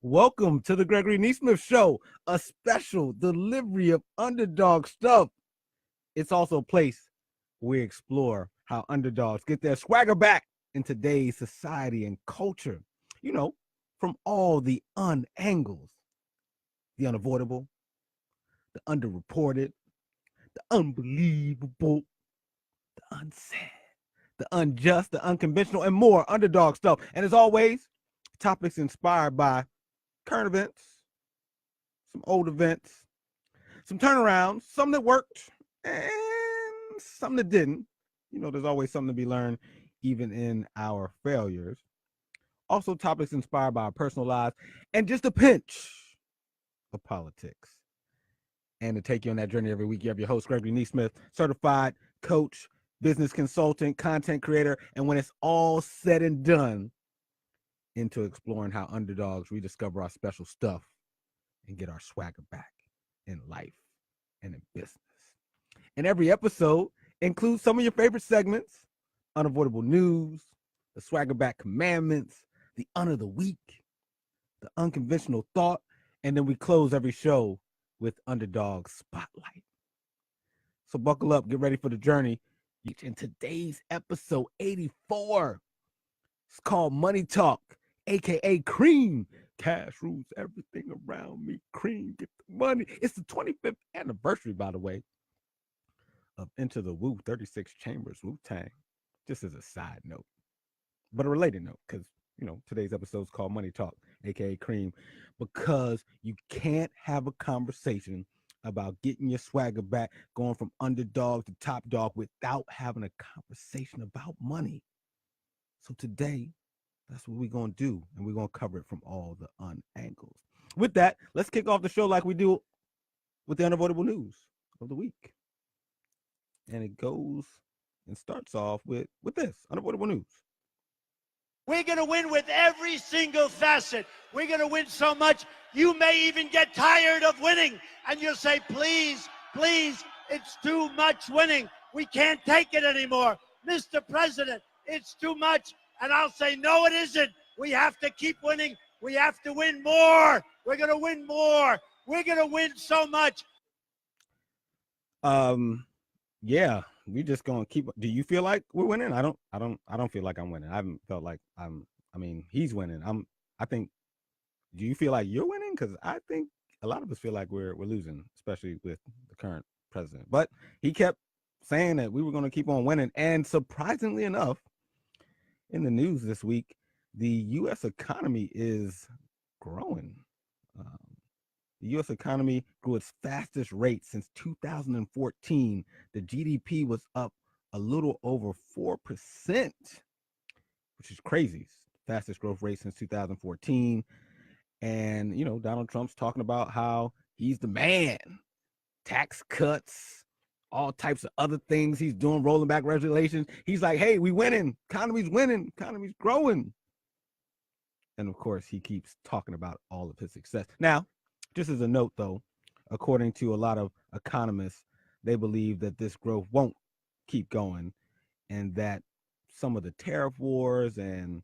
Welcome to the Gregory Nesmith Show, a special delivery of underdog stuff. It's also a place where we explore how underdogs get their swagger back in today's society and culture, you know, from all the unangles, the unavoidable, the underreported, the unbelievable, the unsaid, the unjust, the unconventional, and more underdog stuff. And as always, topics inspired by current events, some old events, some turnarounds, some that worked, and some that didn't. You know, there's always something to be learned, even in our failures. Also, topics inspired by our personal lives, and just a pinch of politics. And to take you on that journey every week, you have your host, Gregory Nesmith, certified coach, business consultant, content creator, and when it's all said and done, into exploring how underdogs rediscover our special stuff and get our swagger back in life and in business. And every episode includes some of your favorite segments: Unavoidable News, the Swagger Back Commandments, the Un of the Week, the Unconventional Thought, and then we close every show with Underdog Spotlight. So buckle up, get ready for the journey. In today's episode 84, it's called Money Talk, aka C.R.E.A.M. Cash rules everything around me. C.R.E.A.M. get the money. It's the 25th anniversary, by the way, of Into the Woo 36 Chambers Wu-Tang. Just as a side note, but a related note, because you know today's episode is called Money Talk, aka C.R.E.A.M. Because you can't have a conversation about getting your swagger back, going from underdog to top dog, without having a conversation about money. So today, that's what we're going to do, and we're going to cover it from all the angles. With that, let's kick off the show like we do with the unavoidable news of the week. And it goes and starts off with this unavoidable news. We're going to win with every single facet. We're going to win so much, you may even get tired of winning. And you'll say, please, please, it's too much winning. We can't take it anymore. Mr. President, it's too much. And I'll say, no, it isn't. We have to keep winning. We have to win more. We're going to win more. We're going to win so much. Yeah, we just going to keep. Do you feel like we're winning? I don't feel like I'm winning. I haven't felt like I mean, he's winning. I think, do you feel like you're winning? Because I think a lot of us feel like we're losing, especially with the current president. But he kept saying that we were going to keep on winning. And surprisingly enough, in the news this week, the U.S. economy is growing. The U.S. economy grew its fastest rate since 2014. The GDP was up a little over 4%, which is crazy. Fastest growth rate since 2014. And, you know, Donald Trump's talking about how he's the man. Tax cuts, all types of other things he's doing, rolling back regulations. He's like, hey, we winning. Economy's winning. Economy's growing. And, of course, he keeps talking about all of his success. Now, just as a note, though, according to a lot of economists, they believe that this growth won't keep going and that some of the tariff wars and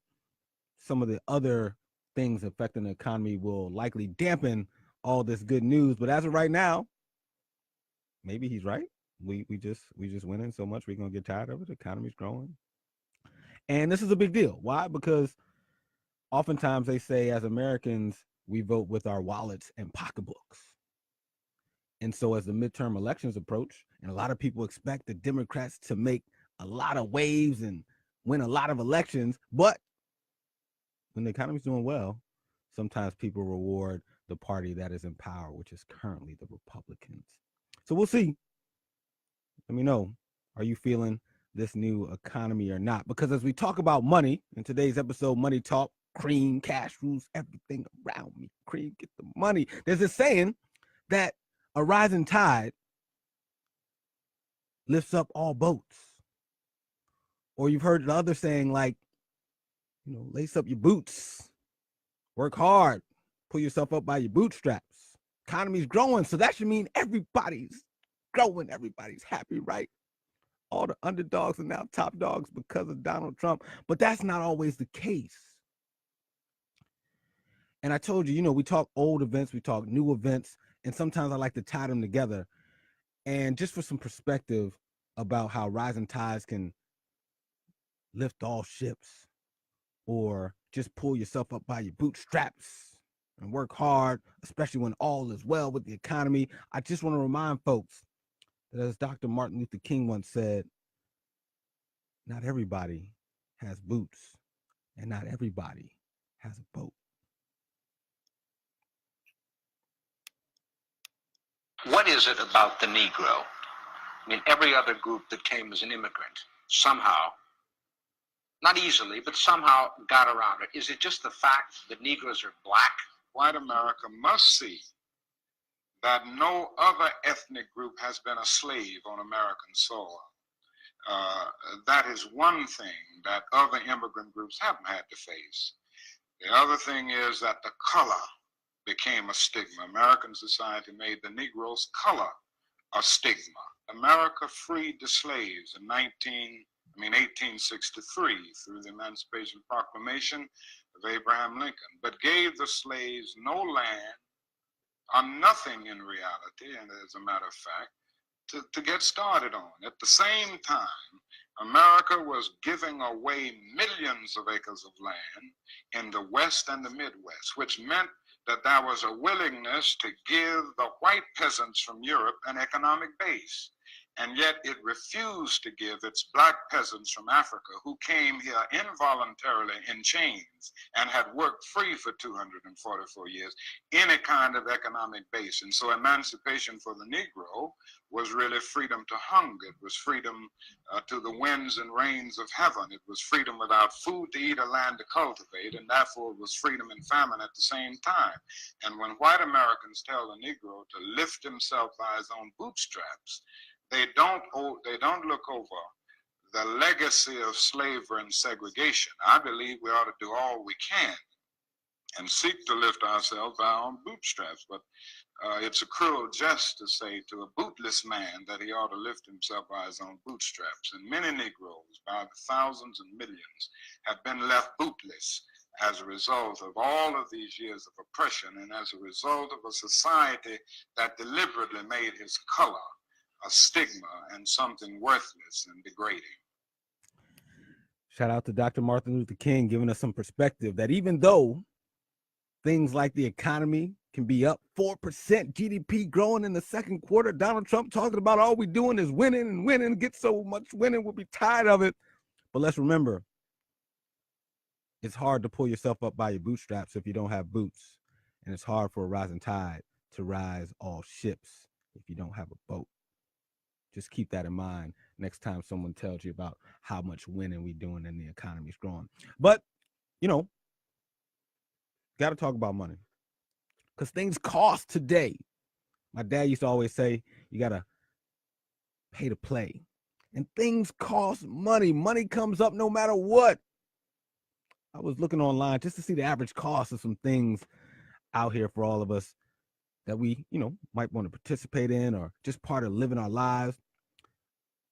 some of the other things affecting the economy will likely dampen all this good news. But as of right now, maybe he's right. We just winning so much we're going to get tired of it. The economy's growing. And this is a big deal. Why? Because oftentimes they say as Americans, we vote with our wallets and pocketbooks. And so as the midterm elections approach, and a lot of people expect the Democrats to make a lot of waves and win a lot of elections, but when the economy's doing well, sometimes people reward the party that is in power, which is currently the Republicans. So we'll see. Let me know, are you feeling this new economy or not? Because as we talk about money in today's episode, Money Talk, C.R.E.A.M, cash rules everything around me. C.R.E.A.M, get the money. There's this saying that a rising tide lifts up all boats. Or you've heard the other saying like, you know, lace up your boots, work hard, pull yourself up by your bootstraps. Economy's growing, so that should mean everybody's growing, everybody's happy, right? All the underdogs are now top dogs because of Donald Trump, but that's not always the case. And I told you, we talk old events, we talk new events, and sometimes I like to tie them together. And just for some perspective about how rising tides can lift all ships, or just pull yourself up by your bootstraps and work hard, especially when all is well with the economy. I just want to remind folks that, as Dr. Martin Luther King once said, not everybody has boots and not everybody has a boat. What is it about the Negro? I mean, every other group that came as an immigrant somehow, not easily, but somehow got around it. Is it just the fact that Negroes are black? White America must see that no other ethnic group has been a slave on American soil. That is one thing that other immigrant groups haven't had to face. The other thing is that the color became a stigma. American society made the Negro's color a stigma. America freed the slaves in 1863 through the Emancipation Proclamation of Abraham Lincoln, but gave the slaves no land or nothing in reality, and as a matter of fact, to get started on. At the same time, America was giving away millions of acres of land in the West and the Midwest, which meant that there was a willingness to give the white peasants from Europe an economic base. And yet it refused to give its black peasants from Africa, who came here involuntarily in chains and had worked free for 244 years, any kind of economic base. And so emancipation for the Negro was really freedom to hunger. It was freedom to the winds and rains of heaven. It was freedom without food to eat or land to cultivate, and therefore it was freedom and famine at the same time. And when white Americans tell the Negro to lift himself by his own bootstraps, they don't look over the legacy of slavery and segregation. I believe we ought to do all we can and seek to lift ourselves by our own bootstraps. But it's a cruel jest to say to a bootless man that he ought to lift himself by his own bootstraps. And many Negroes, by the thousands and millions, have been left bootless as a result of all of these years of oppression, and as a result of a society that deliberately made his color a stigma and something worthless and degrading. Shout out to Dr. Martin Luther King, giving us some perspective that even though things like the economy can be up 4%, GDP growing in the second quarter, Donald Trump talking about all we doing is winning and winning, get so much winning, we'll be tired of it. But let's remember, it's hard to pull yourself up by your bootstraps if you don't have boots. And it's hard for a rising tide to rise all ships if you don't have a boat. Just keep that in mind next time someone tells you about how much winning we doing and the economy's growing. But, got to talk about money because things cost today. My dad used to always say, you got to pay to play. And things cost money. Money comes up no matter what. I was looking online just to see the average cost of some things out here for all of us that we, might want to participate in or just part of living our lives.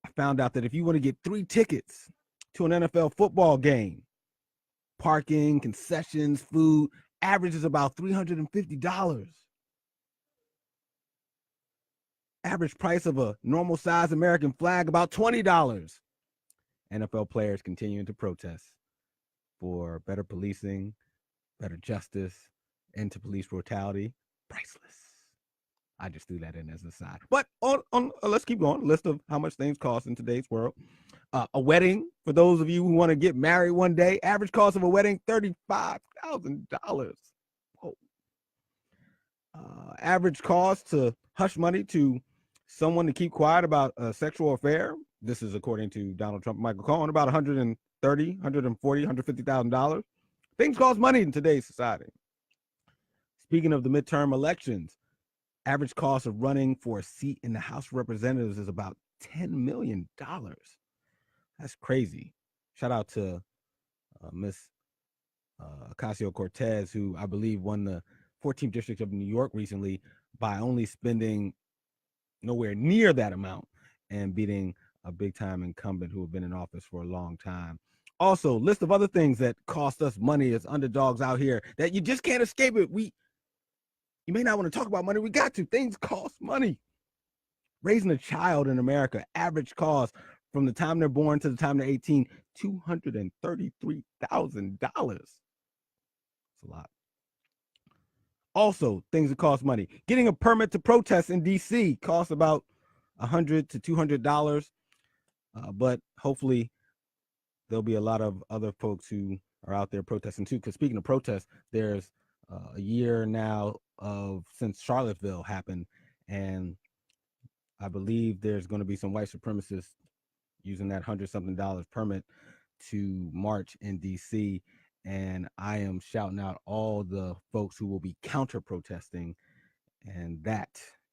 I found out that if you want to get 3 tickets to an NFL football game, parking, concessions, food, average is about $350. Average price of a normal size American flag, about $20. NFL players continuing to protest for better policing, better justice, end to police brutality. Priceless. I just threw that in as an aside. But let's keep going. List of how much things cost in today's world. A wedding, for those of you who want to get married one day, average cost of a wedding, $35,000. Whoa. Average cost to hush money to someone to keep quiet about a sexual affair. This is according to Donald Trump and Michael Cohen, about $130,000, $140,000, $150,000. Things cost money in today's society. Speaking of the midterm elections, average cost of running for a seat in the House of Representatives is about $10 million. That's crazy. Shout out to Miss Ocasio-Cortez, who I believe won the 14th district of New York recently. by only spending nowhere near that amount and beating a big time incumbent who have been in office for a long time. Also, list of other things that cost us money as underdogs out here that you just can't escape it. You may not want to talk about money. We got to. Things cost money. Raising a child in America, average cost from the time they're born to the time they're 18, $233,000. It's a lot. Also, things that cost money. Getting a permit to protest in DC costs about $100 to $200. But hopefully there'll be a lot of other folks who are out there protesting too. Because speaking of protests, there's a year now since Charlottesville happened, and I believe there's going to be some white supremacists using that $100-something permit to march in DC. And I am shouting out all the folks who will be counter protesting. And that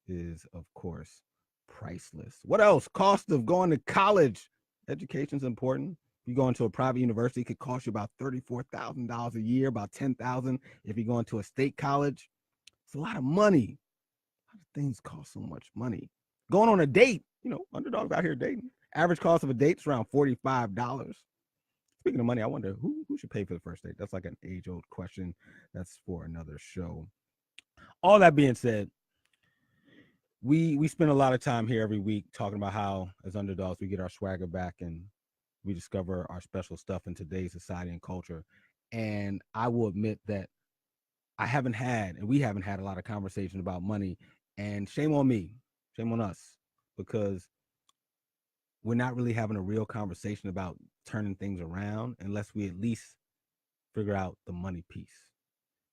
is, of course, priceless. What else? Cost of going to college. Education's important. If you go into a private university, it could cost you about $34,000 a year, about $10,000 if you go into a state college. It's a lot of money. A lot of things cost so much money. Going on a date, underdogs out here dating. Average cost of a date is around $45. Speaking of money, I wonder who should pay for the first date. That's like an age-old question. That's for another show. All that being said, we spend a lot of time here every week talking about how, as underdogs, we get our swagger back and we discover our special stuff in today's society and culture. And I will admit that we haven't had a lot of conversation about money. And shame on me, shame on us, because we're not really having a real conversation about turning things around unless we at least figure out the money piece.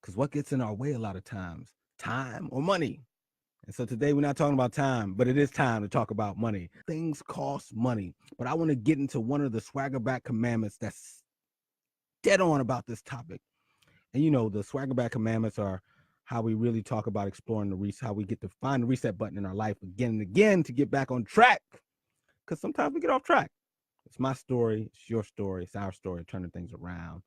Because what gets in our way a lot of times? Time or money. And so today we're not talking about time, but it is time to talk about money. Things cost money. But I want to get into one of the Swagger Back Commandments that's dead on about this topic. And the Swagger Back Commandments are how we really talk about exploring how we get to find the reset button in our life again and again to get back on track. Because sometimes we get off track. It's my story. It's your story. It's our story, turning things around.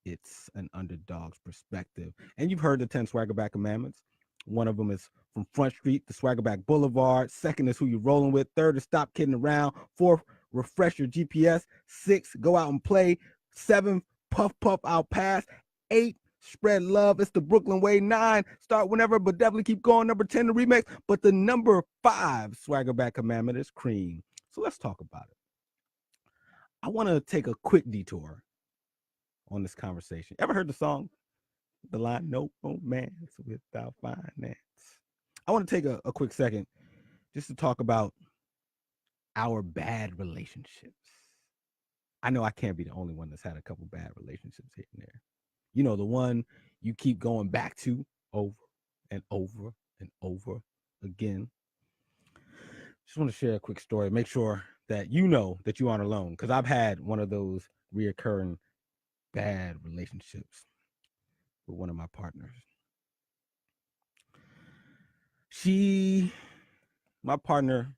It's an underdog's perspective. And you've heard the 10 Swagger Back Commandments. One of them is from Front Street to Swagger Back Boulevard. Second is who you're rolling with. Third is stop kidding around. Fourth, refresh your GPS. 6, go out and play. 7, puff out past. 8, spread love. It's the Brooklyn way. 9, start whenever, but definitely keep going. Number 10, the remix. But the number 5 Swagger Back Commandment is cream. So let's talk about it. I want to take a quick detour on this conversation. Ever heard the song, the line, no romance without finance? I want to take a quick second just to talk about our bad relationships. I know I can't be the only one that's had a couple bad relationships here and there. The one you keep going back to over and over and over again. Just want to share a quick story. Make sure that you know that you aren't alone, because I've had one of those reoccurring bad relationships with one of my partners. My partner,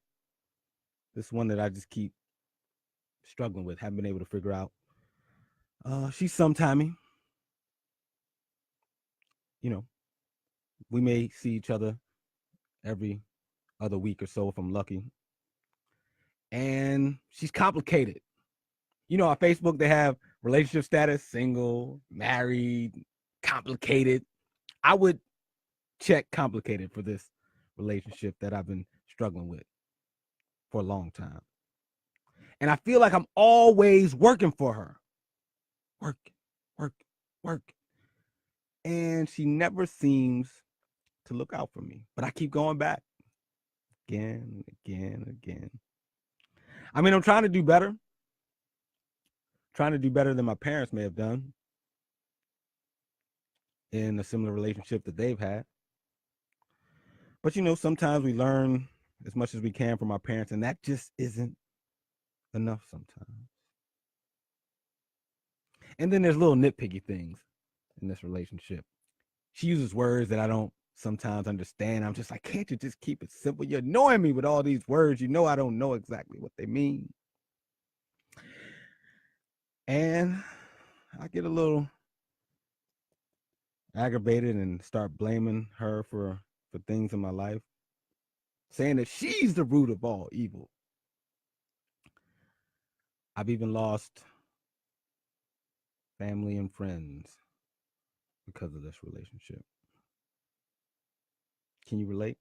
this one that I just keep struggling with, haven't been able to figure out. She's sometimey. We may see each other every other week or so if I'm lucky. And she's complicated. On Facebook, they have relationship status, single, married, complicated. I would check complicated for this relationship that I've been struggling with for a long time. And I feel like I'm always working for her. Work. And she never seems to look out for me. But I keep going back again. I mean, I'm trying to do better. Trying to do better than my parents may have done in a similar relationship that they've had. But sometimes we learn as much as we can from our parents, and that just isn't enough sometimes. And then there's little nitpicky things in this relationship. She uses words that I don't sometimes understand. I'm just like, can't you just keep it simple? You're annoying me with all these words. I don't know exactly what they mean. And I get a little aggravated and start blaming her for for things in my life, saying that she's the root of all evil. I've even lost family and friends because of this relationship. Can you relate?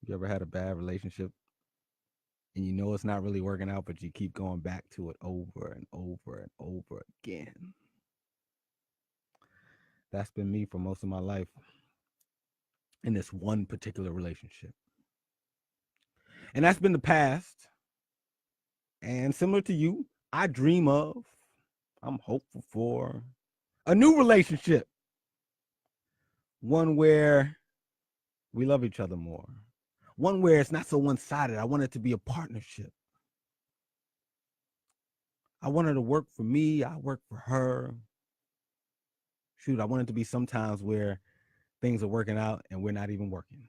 You ever had a bad relationship and you know it's not really working out, but you keep going back to it over and over and over again? That's been me for most of my life in this one particular relationship. And that's been the past. And similar to you, I dream of, I'm hopeful for a new relationship. One where we love each other more. One where it's not so one-sided. I want it to be a partnership. I want her to work for me. I work for her. Shoot, I want it to be sometimes where things are working out and we're not even working.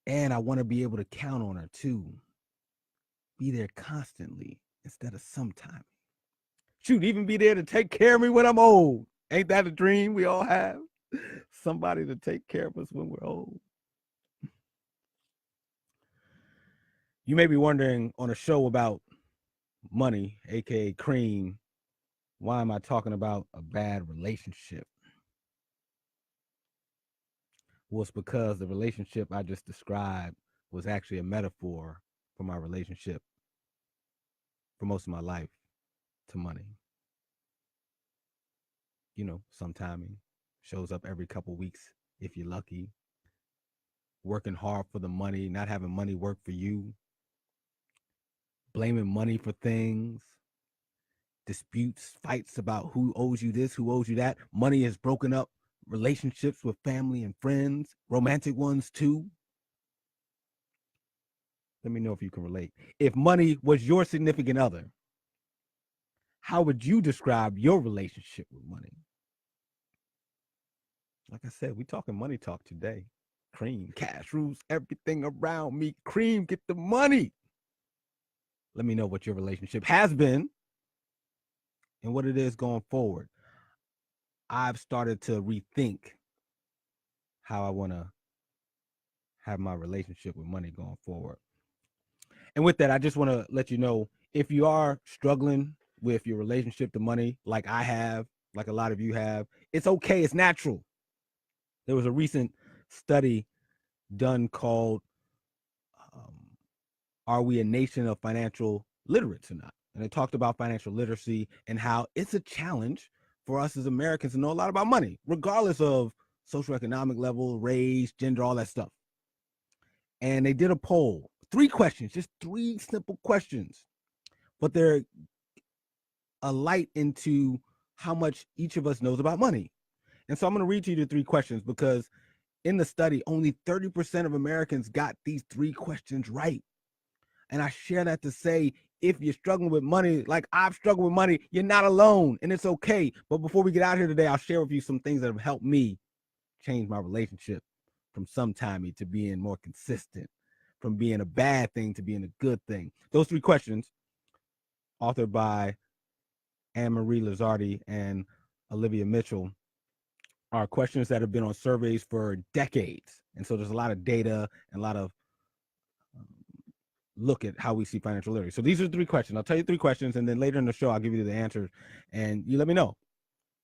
And I want to be able to count on her too. Be there constantly instead of sometime. Shoot, even be there to take care of me when I'm old. Ain't that a dream we all have? Somebody to take care of us when we're old. You may be wondering, on a show about money, aka cream, why am I talking about a bad relationship? Well, it's because the relationship I just described was actually a metaphor for my relationship for most of my life to money. You know, some timing shows up every couple weeks if you're lucky. Working hard for the money, not having money work for you. Blaming money for things. Disputes, fights about who owes you this, who owes you that. Money has broken up relationships with family and friends, romantic ones too. Let me know if you can relate. If money was your significant other, how would you describe your relationship with money? Like I said, we talking money talk today. Cream, cash rules everything around me. Cream, get the money. Let me know what your relationship has been and what it is going forward. I've started to rethink how I want to have my relationship with money going forward. And with that, I just want to let you know, if you are struggling with your relationship to money, like I have, like a lot of you have, it's okay. It's natural. There was a recent study done called, Are We a Nation of Financial Literates or Not? And it talked about financial literacy and how it's a challenge for us as Americans to know a lot about money, regardless of socioeconomic level, race, gender, all that stuff. And they did a poll, 3 questions, just 3 simple questions, but they're a light into how much each of us knows about money. And so I'm going to read to you the 3 questions, because in the study, only 30% of Americans got these 3 questions right. And I share that to say, if you're struggling with money, like I've struggled with money, you're not alone, and it's okay. But before we get out here today, I'll share with you some things that have helped me change my relationship from sometimey to being more consistent, from being a bad thing to being a good thing. Those 3 questions, authored by Anne-Marie Lizardi and Olivia Mitchell, are questions that have been on surveys for decades. And so there's a lot of data and a lot of look at how we see financial literacy. So these are 3 questions. I'll tell you 3 questions, and then later in the show, I'll give you the answers, and you let me know.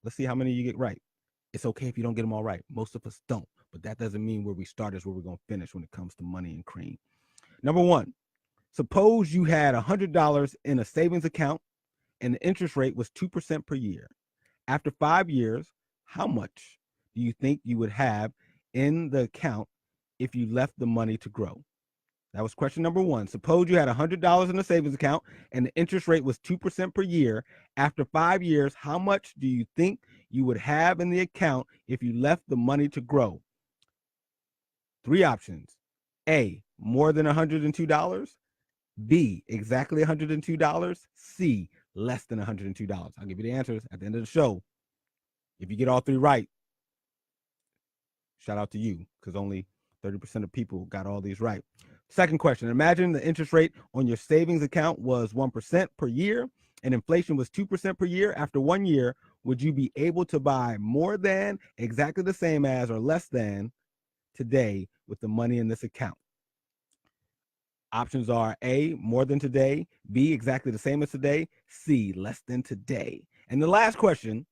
Let's see how many you get right. It's okay if you don't get them all right. Most of us don't, but that doesn't mean where we start is where we're going to finish when it comes to money and cream. Number 1, suppose you had $100 in a savings account and the interest rate was 2% per year. After 5 years, how much do you think you would have in the account if you left the money to grow? That was question number 1. Suppose you had $100 in a savings account and the interest rate was 2% per year. After 5 years, how much do you think you would have in the account if you left the money to grow? 3 options. A, more than $102. B, exactly $102. C, less than $102. I'll give you the answers at the end of the show. If you get all 3 right, shout out to you, because only 30% of people got all these right. Second question, imagine the interest rate on your savings account was 1% per year and inflation was 2% per year. After 1 year, would you be able to buy more than, exactly the same as, or less than today with the money in this account? Options are A, more than today, B, exactly the same as today, C, less than today. And the last question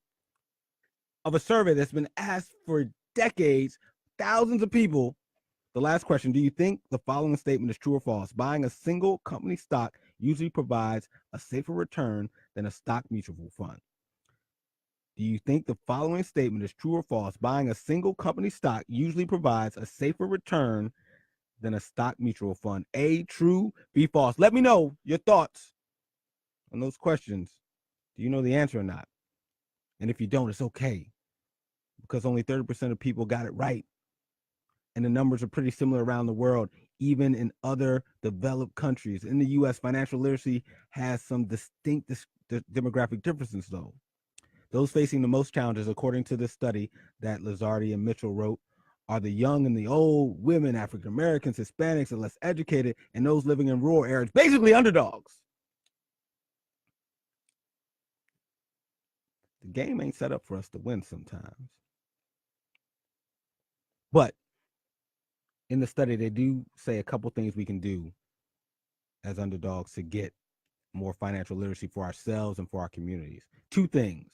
of a survey that's been asked for decades, thousands of people, the last question, do you think the following statement is true or false? Buying a single company stock usually provides a safer return than a stock mutual fund. Do you think the following statement is true or false? Buying a single company stock usually provides a safer return than a stock mutual fund. A, true, B, false. Let me know your thoughts on those questions. Do you know the answer or not? And if you don't, it's okay, because only 30% of people got it right. And the numbers are pretty similar around the world, even in other developed countries. In the US, financial literacy has some distinct demographic differences, though. Those facing the most challenges, according to this study that Lazardi and Mitchell wrote, are the young and the old, women, African Americans, Hispanics, and less educated, and those living in rural areas, basically underdogs. The game ain't set up for us to win sometimes. But in the study, they do say a couple things we can do as underdogs to get more financial literacy for ourselves and for our communities. Two things.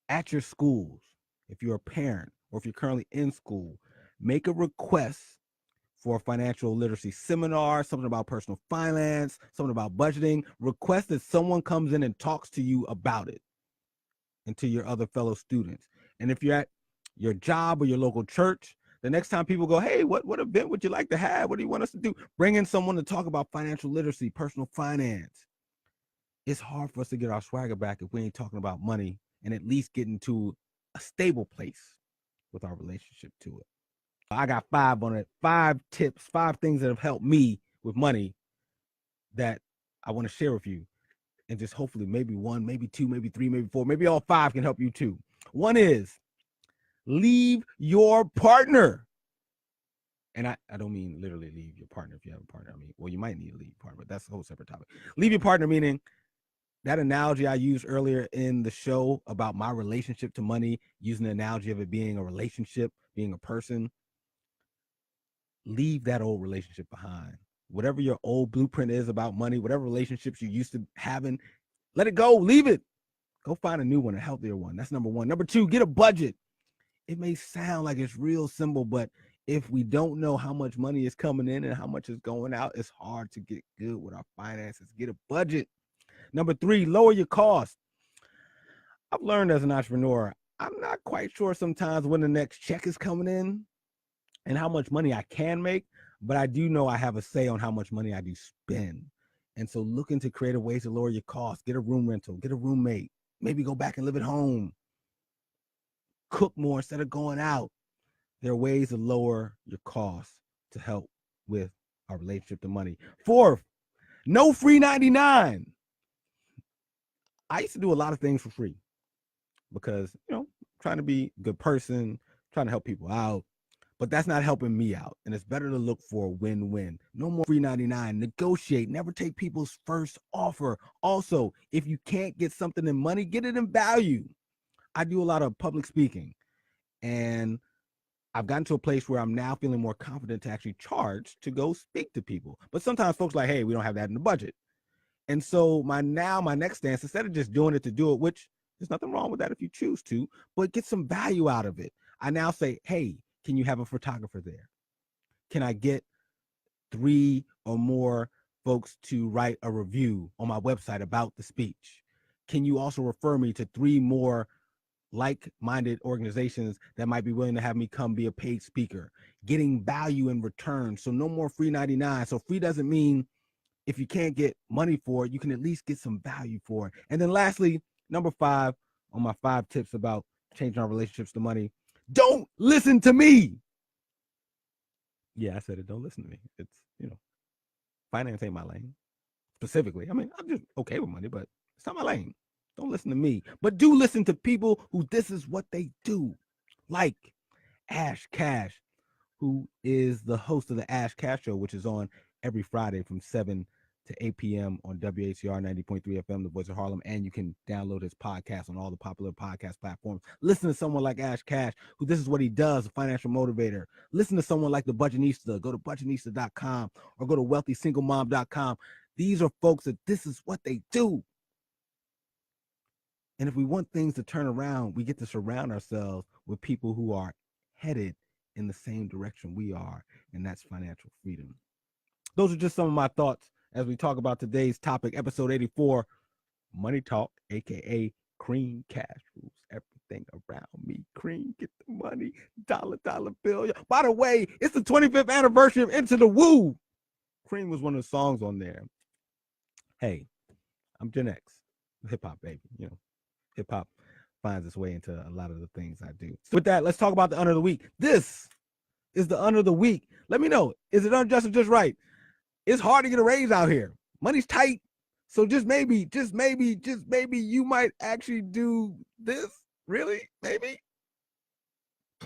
At your schools, if you're a parent or if you're currently in school, make a request for a financial literacy seminar, something about personal finance, something about budgeting. Request that someone comes in and talks to you about it and to your other fellow students. And if you're at your job or your local church, the next time people go, hey, what event would you like to have? What do you want us to do? Bring in someone to talk about financial literacy, personal finance. It's hard for us to get our swagger back if we ain't talking about money and at least get into a stable place with our relationship to it. I got 5 on it, 5 tips, 5 things that have helped me with money that I want to share with you. And just hopefully maybe 1, maybe 2, maybe 3, maybe 4, maybe all 5 can help you too. One is leave your partner. And I don't mean literally leave your partner if you have a partner. I mean, well, you might need to leave your partner, but that's a whole separate topic. Leave your partner meaning that analogy I used earlier in the show about my relationship to money, using the analogy of it being a relationship, being a person. Leave that old relationship behind. Whatever your old blueprint is about money, whatever relationships you used to having, let it go. Leave it. Go find a new one, a healthier one. That's number 1. Number 2, get a budget. It may sound like it's real simple, but if we don't know how much money is coming in and how much is going out, it's hard to get good with our finances. Get a budget. Number 3, lower your costs. I've learned as an entrepreneur, I'm not quite sure sometimes when the next check is coming in and how much money I can make, but I do know I have a say on how much money I do spend. And so look into creative ways to lower your costs. Get a room rental, get a roommate, maybe go back and live at home. Cook more instead of going out. There are ways to lower your costs to help with our relationship to money. 4th, no free 99. I used to do a lot of things for free because, trying to be a good person, trying to help people out, but that's not helping me out. And it's better to look for a win-win. No more free 99. Negotiate. Never take people's first offer. Also, if you can't get something in money, get it in value. I do a lot of public speaking, and I've gotten to a place where I'm now feeling more confident to actually charge to go speak to people. But sometimes folks are like, hey, we don't have that in the budget. And so my next stance, instead of just doing it to do it, which there's nothing wrong with that if you choose to, but get some value out of it. I now say, hey, can you have a photographer there? Can I get 3 or more folks to write a review on my website about the speech? Can you also refer me to 3 more like-minded organizations that might be willing to have me come be a paid speaker? Getting value in return. So no more free 99. So free doesn't mean if you can't get money for it, you can at least get some value for it. And then lastly, number 5 on my 5 tips about changing our relationships to money, don't listen to me. Yeah, I said it. Don't listen to me. It's, finance ain't my lane specifically. I mean, I'm just okay with money, but it's not my lane. Don't listen to me, but do listen to people who this is what they do. Like Ash Cash, who is the host of the Ash Cash Show, which is on every Friday from 7 to 8 p.m. on WHCR 90.3 FM, The Voice of Harlem, and you can download his podcast on all the popular podcast platforms. Listen to someone like Ash Cash, who this is what he does, a financial motivator. Listen to someone like the Budgetnista. Go to budgetnista.com or go to wealthysinglemom.com. These are folks that this is what they do. And if we want things to turn around, we get to surround ourselves with people who are headed in the same direction we are, and that's financial freedom. Those are just some of my thoughts as we talk about today's topic, episode 84, Money Talk, aka Cream. Cash rules everything around me. Cream, get the money, dollar bill. By the way, it's the 25th anniversary of Into the Woo. Cream was one of the songs on there. Hey, I'm Gen X, hip hop baby. You know, hip hop finds its way into a lot of the things I do. So with that, let's talk about the Under of the Week. This is the Under of the Week. Let me know, is it unjust or just right? It's hard to get a raise out here. Money's tight. So just maybe you might actually do this. Really? Maybe?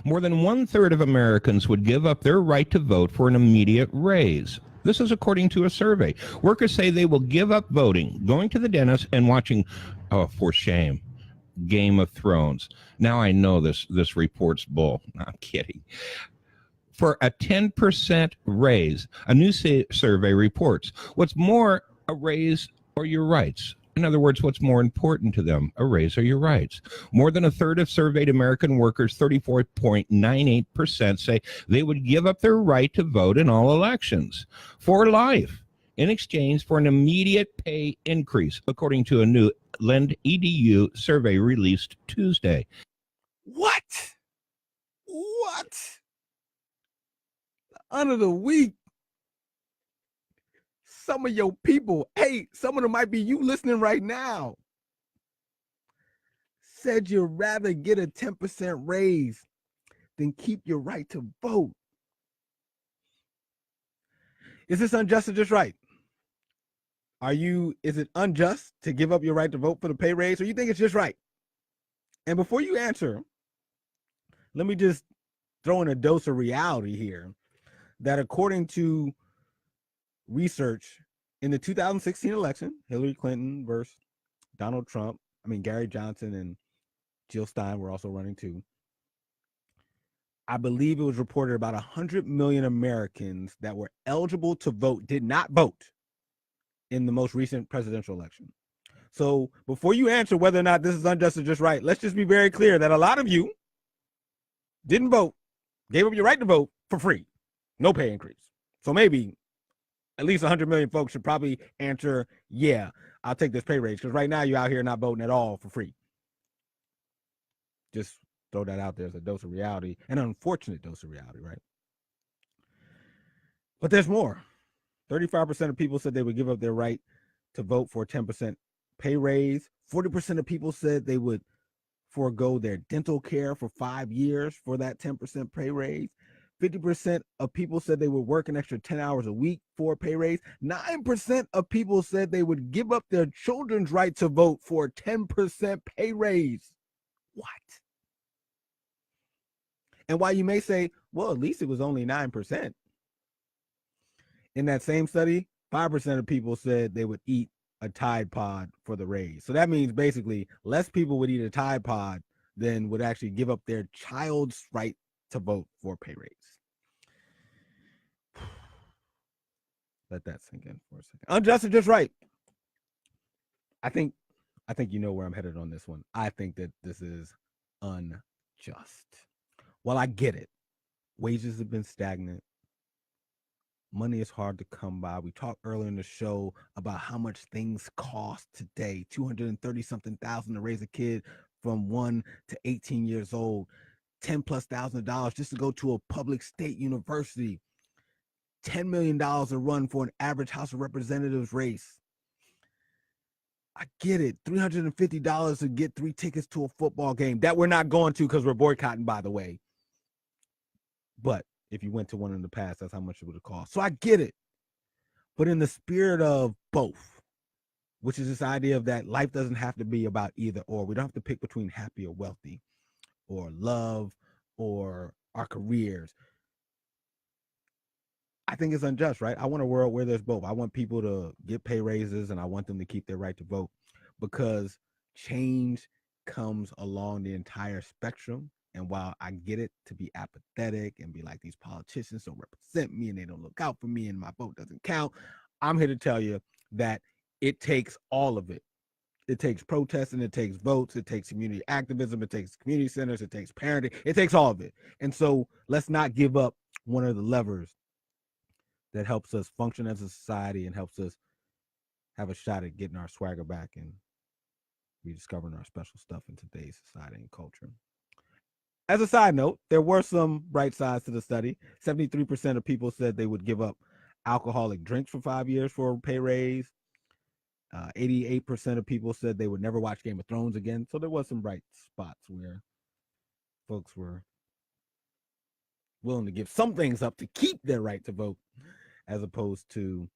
More than 1/3 of Americans would give up their right to vote for an immediate raise. This is according to a survey. Workers say they will give up voting, going to the dentist, and watching, oh, for shame, Game of Thrones. Now I know this report's bull. No, I'm kidding. For a 10% raise, a new survey reports. What's more, a raise or your rights? In other words, what's more important to them, a raise or your rights? More than 1/3 of surveyed American workers, 34.98%, say they would give up their right to vote in all elections for life in exchange for an immediate pay increase, according to a new Lend EDU survey released Tuesday. What? Under the week, some of your people, hey, some of them might be you listening right now, said you'd rather get a 10% raise than keep your right to vote. Is this unjust or just right? Is it unjust to give up your right to vote for the pay raise, or you think it's just right? And before you answer, let me just throw in a dose of reality here. That according to research in the 2016 election, Hillary Clinton versus Donald Trump, Gary Johnson and Jill Stein were also running too. I believe it was reported about 100 million Americans that were eligible to vote did not vote in the most recent presidential election. So before you answer whether or not this is unjust or just right, let's just be very clear that a lot of you didn't vote, gave up your right to vote for free. No pay increase. So maybe at least 100 million folks should probably answer, yeah, I'll take this pay raise, because right now you're out here not voting at all for free. Just throw that out there as a dose of reality, an unfortunate dose of reality, right? But there's more. 35% of people said they would give up their right to vote for a 10% pay raise. 40% of people said they would forego their dental care for 5 years for that 10% pay raise. 50% of people said they would work an extra 10 hours a week for a pay raise. 9% of people said they would give up their children's right to vote for a 10% pay raise. What? And while you may say, well, at least it was only 9%. In that same study, 5% of people said they would eat a Tide Pod for the raise. So that means basically less people would eat a Tide Pod than would actually give up their child's right to vote for a pay raise. Let that sink in for a second. Unjust or just right? I think you know where I'm headed on this one. I think that this is unjust. Well, I get it. Wages have been stagnant. Money is hard to come by. We talked earlier in the show about how much things cost today. $230-something thousand to raise a kid from 1 to 18 years old. $10,000+ just to go to a public state university. $10 million a run for an average House of Representatives race. I get it. $350 to get 3 tickets to a football game that we're not going to because we're boycotting, by the way. But if you went to one in the past, that's how much it would have cost. So I get it. But in the spirit of both, which is this idea of that life doesn't have to be about either or. We don't have to pick between happy or wealthy or love or our careers. I think it's unjust, right? I want a world where there's both. I want people to get pay raises and I want them to keep their right to vote, because change comes along the entire spectrum. And while I get it to be apathetic and be like, these politicians don't represent me and they don't look out for me and my vote doesn't count, I'm here to tell you that it takes all of it. It takes protesting, it takes votes, it takes community activism, it takes community centers, it takes parenting, it takes all of it. And so let's not give up one of the levers that helps us function as a society and helps us have a shot at getting our swagger back and rediscovering our special stuff in today's society and culture. As a side note, there were some bright sides to the study. 73% of people said they would give up alcoholic drinks for 5 years for a pay raise. 88% of people said they would never watch Game of Thrones again. So there was some bright spots where folks were willing to give some things up to keep their right to vote, as opposed to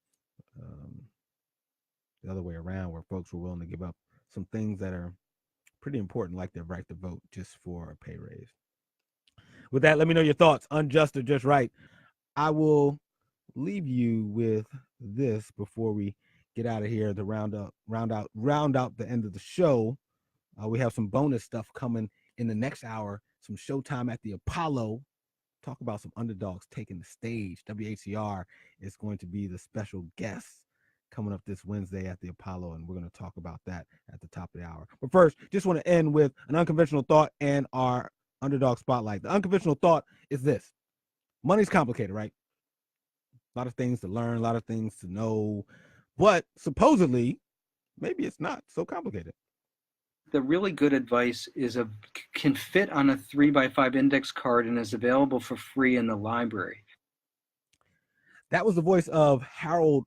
the other way around, where folks were willing to give up some things that are pretty important, like their right to vote, just for a pay raise. With that, let me know your thoughts. Unjust or just right? I will leave you with this before we get out of here to round out the end of the show. We have some bonus stuff coming in the next hour, some showtime at the Apollo. Talk about some underdogs taking the stage. WHCR is going to be the special guest coming up this Wednesday at the Apollo, and we're going to talk about that at the top of the hour. But first, just want to end with an unconventional thought and our Underdog Spotlight. The unconventional thought is this: money's complicated, right? A lot of things to learn, a lot of things to know, but supposedly, maybe it's not so complicated. The really good advice can fit on a 3x5 index card and is available for free in the library. That was the voice of Harold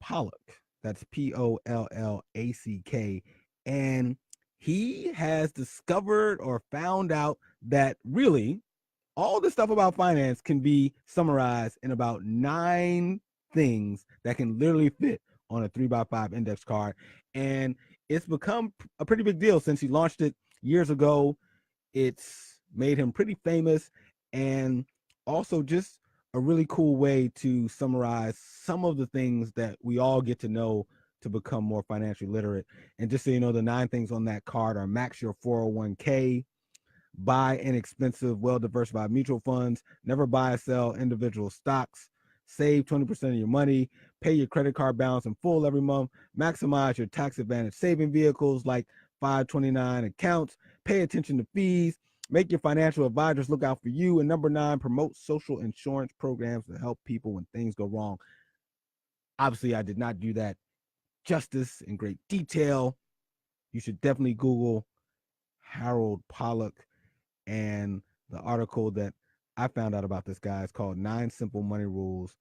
Pollack. That's Pollack. And he has discovered or found out that really all the stuff about finance can be summarized in about 9 things that can literally fit on a 3x5 index card. And it's become a pretty big deal since he launched it years ago. It's made him pretty famous, and also just a really cool way to summarize some of the things that we all get to know to become more financially literate. And just so you know, the 9 things on that card are: max your 401k, buy inexpensive, well-diversified mutual funds, never buy or sell individual stocks, save 20% of your money, pay your credit card balance in full every month, maximize your tax advantage saving vehicles like 529 accounts, pay attention to fees, make your financial advisors look out for you, and number 9, promote social insurance programs to help people when things go wrong. Obviously, I did not do that justice in great detail. You should definitely Google Harold Pollack, and the article that I found out about this guy is called 9 Simple Money Rules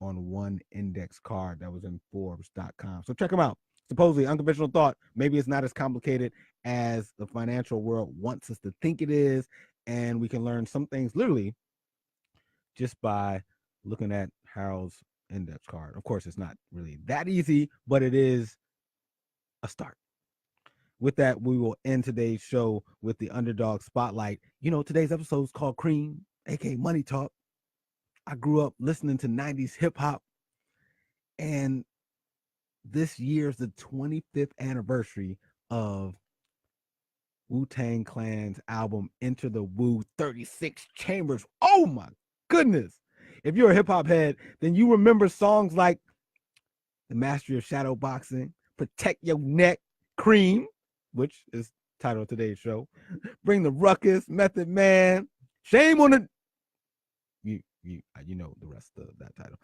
on One Index Card. That was in Forbes.com. So check them out. Supposedly unconventional thought. Maybe it's not as complicated as the financial world wants us to think it is. And we can learn some things literally just by looking at Harold's index card. Of course, it's not really that easy, but it is a start. With that, we will end today's show with the Underdog Spotlight. You know, today's episode is called C.R.E.A.M, aka Money Talk. I grew up listening to 90s hip hop, and this year's the 25th anniversary of Wu-Tang Clan's album Enter the Wu 36 Chambers. Oh my goodness. If you're a hip hop head, then you remember songs like The Mastery of Shadow Boxing, Protect Your Neck, C.R.E.A.M, which is the title of today's show, Bring the Ruckus, Method Man, Shame on the... You know the rest of that title.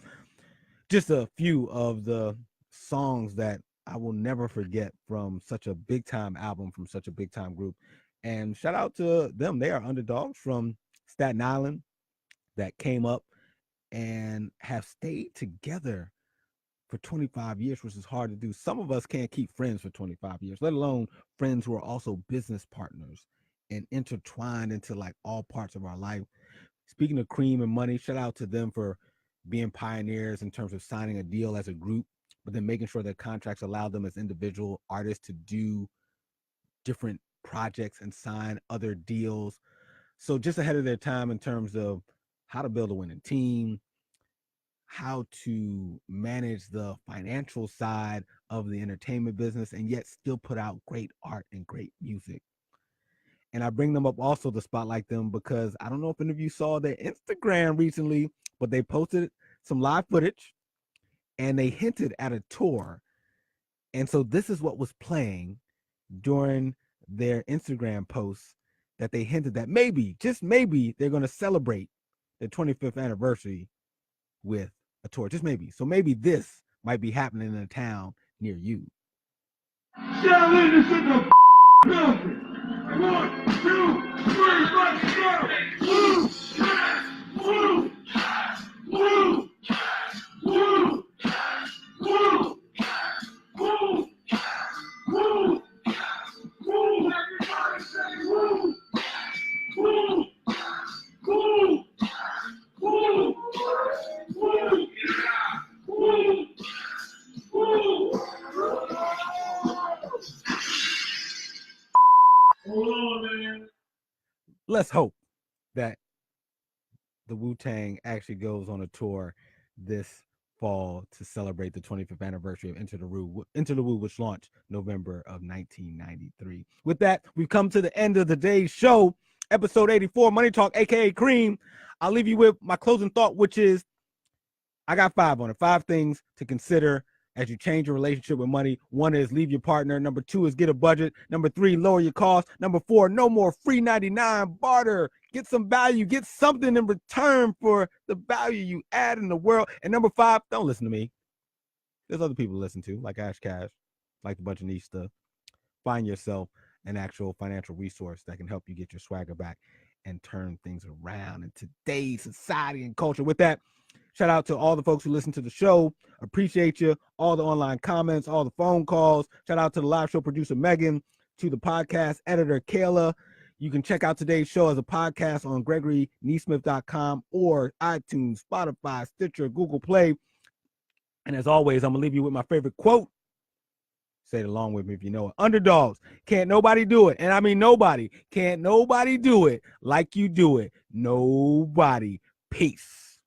Just a few of the songs that I will never forget from such a big time album, from such a big time group. And shout out to them. They are underdogs from Staten Island that came up and have stayed together for 25 years, which is hard to do. Some of us can't keep friends for 25 years, let alone friends who are also business partners and intertwined into like all parts of our life. Speaking of C.R.E.A.M and money, shout out to them for being pioneers in terms of signing a deal as a group, but then making sure that contracts allow them as individual artists to do different projects and sign other deals. So just ahead of their time in terms of how to build a winning team, how to manage the financial side of the entertainment business and yet still put out great art and great music. And I bring them up also to spotlight them because I don't know if any of you saw their Instagram recently, but they posted some live footage and they hinted at a tour. And so this is what was playing during their Instagram posts, that they hinted that maybe, just maybe, they're going to celebrate the 25th anniversary with a tour. Just maybe. So maybe this might be happening in a town near you. Building. 1, 2, 3, let's go! Woo! Woo! Woo! Woo! Woo! Woo! Woo! Woo! Everybody say woo! Woo! Woo! Woo! Woo! Woo! Woo! Hold on, man. Let's hope that the Wu-Tang actually goes on a tour this fall to celebrate the 25th anniversary of Enter the Woo, which launched November of 1993. With that, we've come to the end of the day's show, episode 84, Money Talk, aka C.R.E.A.M. I'll leave you with my closing thought, which is I got 5 on it. 5 things to consider as you change your relationship with money. 1 is leave your partner. Number 2 is get a budget. Number 3, lower your costs. Number 4, no more free 99 barter. Get some value. Get something in return for the value you add in the world. And number 5, don't listen to me. There's other people to listen to, like Ash Cash, like a bunch of niche stuff. Find yourself an actual financial resource that can help you get your swagger back and turn things around in today's society and culture. With that, shout out to all the folks who listen to the show. Appreciate you. All the online comments, all the phone calls. Shout out to the live show producer, Megan, to the podcast editor, Kayla. You can check out today's show as a podcast on GregoryNesmith.com or iTunes, Spotify, Stitcher, Google Play. And as always, I'm going to leave you with my favorite quote. Say it along with me if you know it. Underdogs, can't nobody do it. And I mean nobody. Can't nobody do it like you do it. Nobody. Peace.